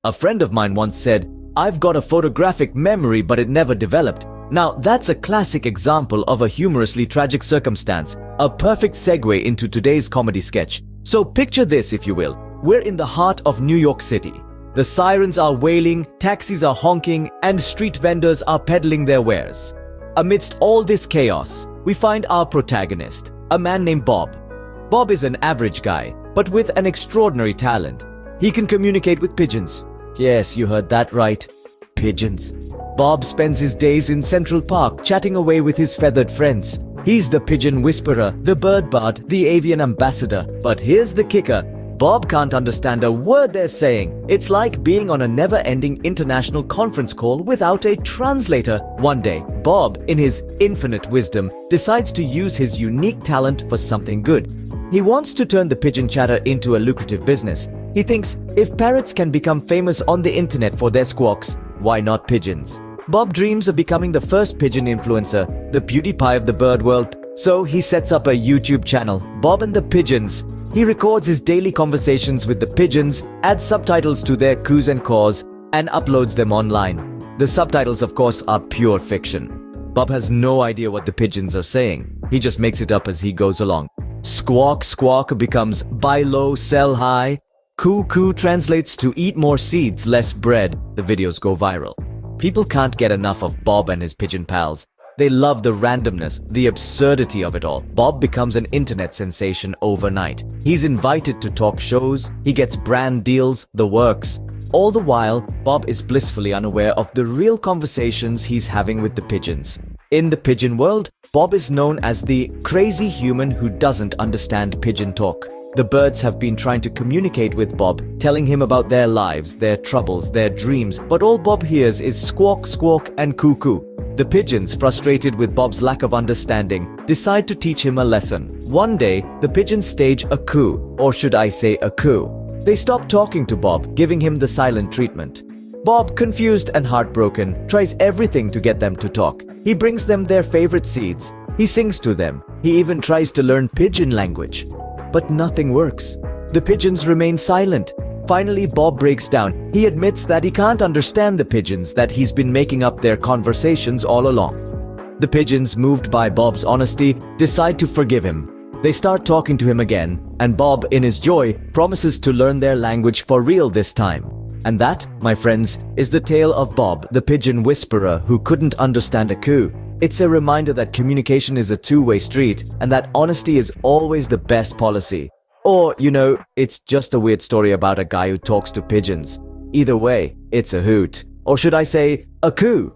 A friend of mine once said, "I've got a photographic memory, but it never developed." Now, that's a classic example of a humorously tragic circumstance, a perfect segue into today's comedy sketch. So picture this, if you will. We're in the heart of New York City. The sirens are wailing, taxis are honking, and street vendors are peddling their wares. Amidst all this chaos, we find our protagonist, a man named Bob. Bob is an average guy, but with an extraordinary talent. He can communicate with pigeons. Yes, you heard that right. Pigeons. Bob spends his days in Central Park chatting away with his feathered friends. He's the pigeon whisperer, the bird bard, the avian ambassador. But here's the kicker. Bob can't understand a word they're saying. It's like being on a never-ending international conference call without a translator. One day, Bob, in his infinite wisdom, decides to use his unique talent for something good. He wants to turn the pigeon chatter into a lucrative business. He thinks, if parrots can become famous on the internet for their squawks, why not pigeons? Bob dreams of becoming the first pigeon influencer, the PewDiePie of the bird world. So he sets up a YouTube channel, Bob and the Pigeons. He records his daily conversations with the pigeons, adds subtitles to their coos and caws, and uploads them online. The subtitles, of course, are pure fiction. Bob has no idea what the pigeons are saying. He just makes it up as he goes along. Squawk, squawk becomes buy low, sell high. Coo, coo translates to eat more seeds, less bread. The videos go viral. People can't get enough of Bob and his pigeon pals. They love the randomness, the absurdity of it all. Bob becomes an internet sensation overnight. He's invited to talk shows, he gets brand deals, the works. All the while, Bob is blissfully unaware of the real conversations he's having with the pigeons. In the pigeon world, Bob is known as the crazy human who doesn't understand pigeon talk. The birds have been trying to communicate with Bob, telling him about their lives, their troubles, their dreams, but all Bob hears is squawk, squawk, and coo-coo. The pigeons, frustrated with Bob's lack of understanding, decide to teach him a lesson. One day, the pigeons stage a coup, or should I say a coup. They stop talking to Bob, giving him the silent treatment. Bob, confused and heartbroken, tries everything to get them to talk. He brings them their favorite seeds. He sings to them. He even tries to learn pigeon language. But nothing works. The pigeons remain silent. Finally, Bob breaks down. He admits that he can't understand the pigeons, that he's been making up their conversations all along. The pigeons, moved by Bob's honesty, decide to forgive him. They start talking to him again, and Bob, in his joy, promises to learn their language for real this time. And that, my friends, is the tale of Bob, the pigeon whisperer who couldn't understand a coo. It's a reminder that communication is a two-way street and that honesty is always the best policy. Or, it's just a weird story about a guy who talks to pigeons. Either way, it's a hoot. Or should I say, a coo.